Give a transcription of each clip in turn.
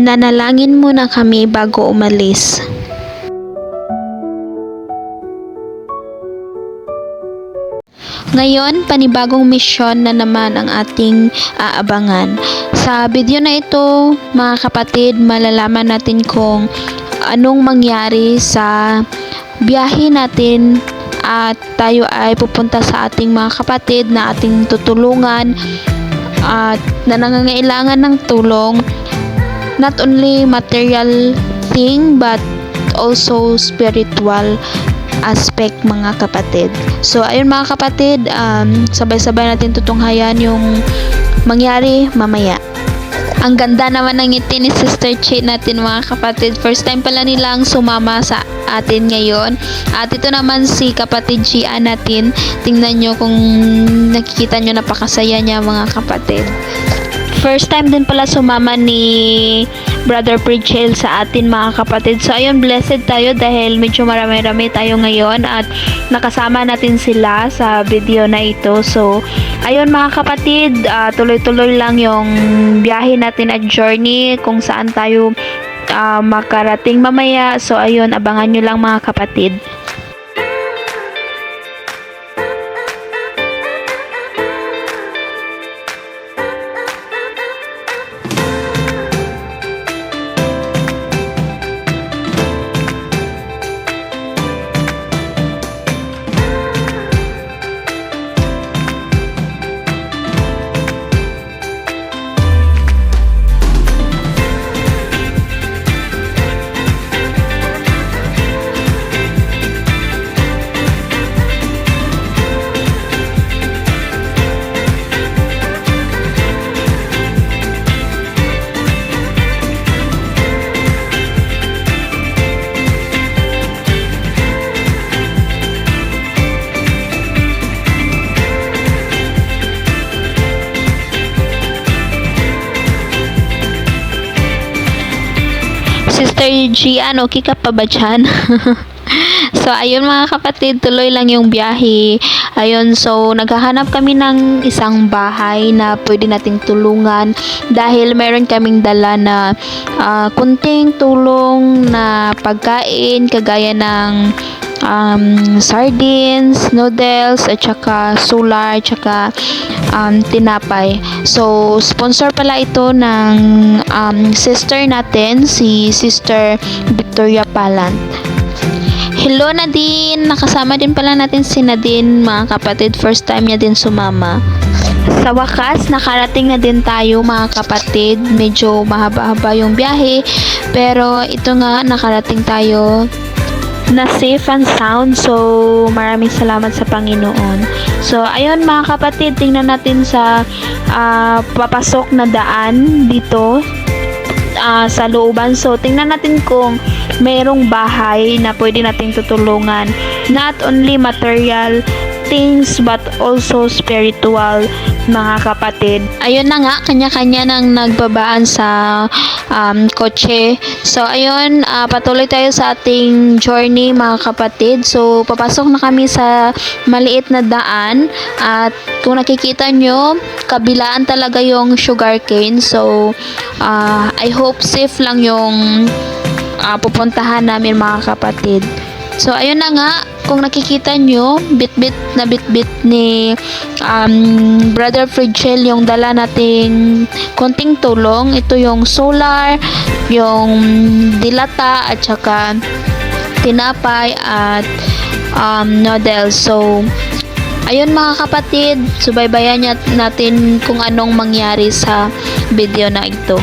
Mananalangin muna kami bago umalis. Ngayon, panibagong misyon na naman ang ating aabangan. Sa video na ito, mga kapatid, malalaman natin kung anong mangyari sa biyahe natin at tayo ay pupunta sa ating mga kapatid na ating tutulungan at na nangangailangan ng tulong, not only material thing but also spiritual aspect, mga kapatid. So ayun mga kapatid, sabay-sabay natin tutunghayan yung mangyari mamaya. Ang ganda naman ng ngiti ni Sister Chi natin, mga kapatid. First time pala nilang sumama sa atin ngayon. At ito naman si kapatid Gia natin. Tingnan nyo kung nakikita nyo, napakasaya niya, mga kapatid. First time din pala sumama ni Brother Pritchell sa atin, mga kapatid. So ayun, blessed tayo dahil medyo marami-rami tayo ngayon at nakasama natin sila sa video na ito. So ayun mga kapatid, tuloy-tuloy lang yung biyahe natin at journey kung saan tayo makarating mamaya. So ayun, abangan nyo lang mga kapatid. Sister Gian, okay ka pa ba dyan? So, ayun mga kapatid, tuloy lang yung biyahe. Ayun, so, naghahanap kami ng isang bahay na pwede nating tulungan dahil meron kaming dala na kunting tulong na pagkain, kagaya ng sardines, noodles, at saka solar, at saka tinapay. So, sponsor pala ito ng sister natin, si Sister Victoria Palant. Hello Nadine! Nakasama din pala natin si Nadine, mga kapatid. First time niya din sumama. Sa wakas, nakarating na din tayo, mga kapatid. Medyo mahaba-haba yung biyahe, pero ito nga, nakarating tayo na safe and sound. So maraming salamat sa Panginoon. So ayun mga kapatid, tingnan natin sa papasok na daan dito sa looban. So tingnan natin kung mayroong bahay na pwede nating tutulungan, not only material things but also spiritual, mga kapatid. Ayun na nga, kanya-kanya nang nagbabaan sa kotse. So ayun, patuloy tayo sa ating journey, mga kapatid. So papasok na kami sa maliit na daan at kung nakikita nyo, kabilaan talaga yung sugarcane. So I hope safe lang yung pupuntahan namin, mga kapatid. So ayun na nga, kung nakikita nyo, bit-bit ni Brother Pritchell yung dala nating konting tulong. Ito yung solar, yung dilata, at saka tinapay at noodles. So ayun mga kapatid, subaybayan natin kung anong mangyari sa video na ito.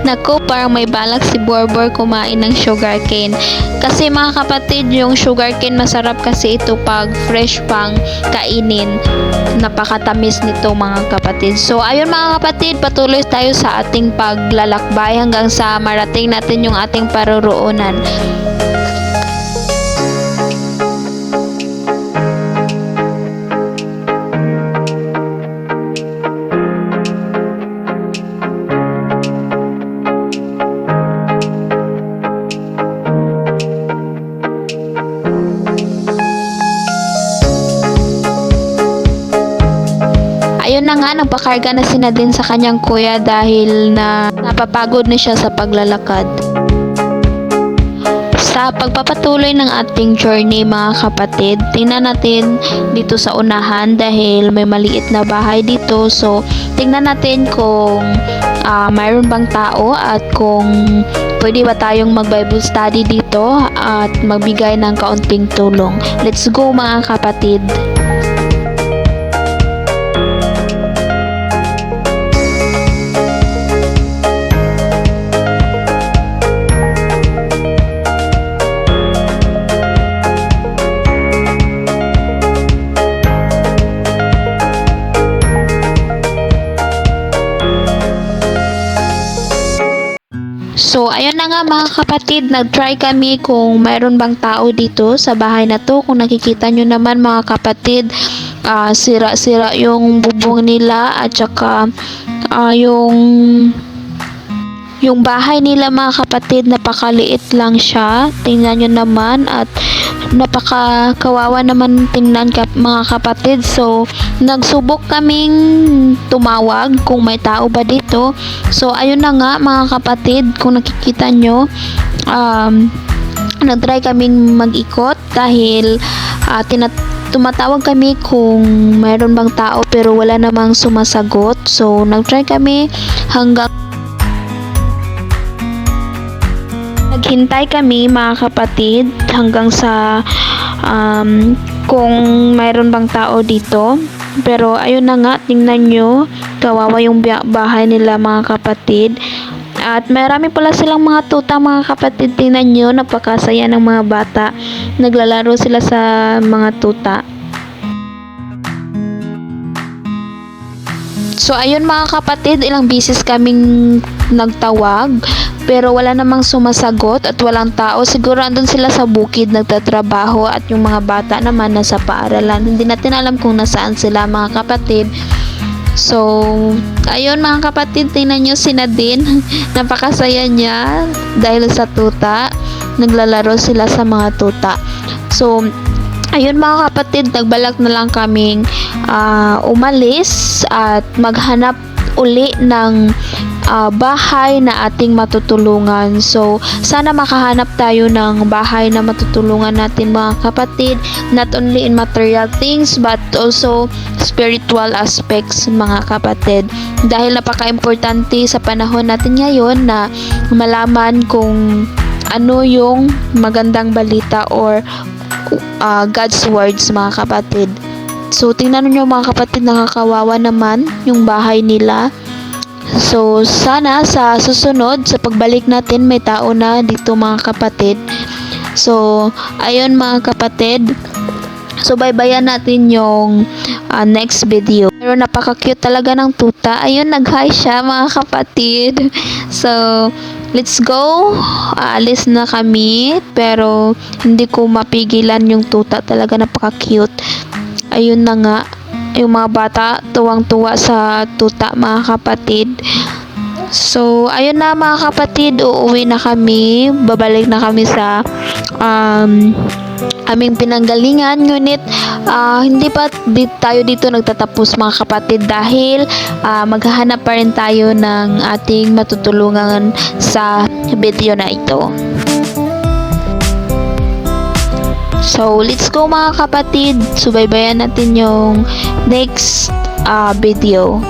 Naku, parang may balak si Borbor kumain ng sugarcane. Kasi mga kapatid, yung sugarcane masarap kasi ito pag fresh pang kainin. Napakatamis nito mga kapatid. So ayun mga kapatid, patuloy tayo sa ating paglalakbay hanggang sa marating natin yung ating paroroonan. Ayun na nga, nagpakarga na si Nadine sa kanyang kuya dahil na napapagod na siya sa paglalakad. Sa pagpapatuloy ng ating journey mga kapatid, tingnan natin dito sa unahan dahil may maliit na bahay dito. So, tingnan natin kung mayroon bang tao at kung pwede ba tayong mag-Bible study dito at magbigay ng kaunting tulong. Let's go mga kapatid! So, ayun na nga mga kapatid, nag-try kami kung mayroon bang tao dito sa bahay na to. Kung nakikita nyo naman mga kapatid, sira-sira yung bubong nila at saka yung bahay nila mga kapatid, napakaliit lang siya. Tingnan nyo naman at napakakawawa naman tingnan mga kapatid. So, nagsubok kaming tumawag kung may tao ba dito. So, ayun na nga mga kapatid, kung nakikita nyo, nag-try kaming mag-ikot dahil tumatawag kami kung mayroon bang tao pero wala namang sumasagot. So, nag-try kami hanggang naghintay kami mga kapatid hanggang sa kung mayroon bang tao dito. Pero ayun na nga, tingnan nyo, kawawa yung bahay nila mga kapatid. At marami pala silang mga tuta mga kapatid. Tingnan nyo, napakasaya ng mga bata. Naglalaro sila sa mga tuta. So ayun mga kapatid, ilang beses kaming nagtawag pero wala namang sumasagot at walang tao. Siguro andun sila sa bukid nagtatrabaho at yung mga bata naman nasa paaralan. Hindi natin alam kung nasaan sila mga kapatid. So ayun mga kapatid, tingnan nyo si Nadine. Napakasaya niya dahil sa tuta. Naglalaro sila sa mga tuta. So ayun mga kapatid, nagbalak na lang kaming umalis at maghanap uli ng bahay na ating matutulungan. So, sana makahanap tayo ng bahay na matutulungan natin mga kapatid, not only in material things but also spiritual aspects mga kapatid. Dahil napaka-importante sa panahon natin ngayon na malaman kung ano yung magandang balita or God's words mga kapatid. So, tingnan nyo mga kapatid, nakakawawa naman yung bahay nila. So, sana sa susunod, sa pagbalik natin, may tao na dito mga kapatid. So, ayun mga kapatid. So, baybayan natin yung next video. Pero napaka-cute talaga ng tuta. Ayun, nag-hi siya mga kapatid. So, let's go. Aalis na kami. Pero, hindi ko mapigilan yung tuta. Talaga napaka-cute. Ayun na nga. Yung mga bata, tuwang-tuwa sa tuta mga kapatid. So, ayun na mga kapatid. Uuwi na kami. Babalik na kami sa aming pinanggalingan. Ngunit, hindi pa tayo dito nagtatapos mga kapatid dahil maghahanap pa rin tayo ng ating matutulungan sa video na ito. So, let's go mga kapatid. Subaybayan natin yung next video.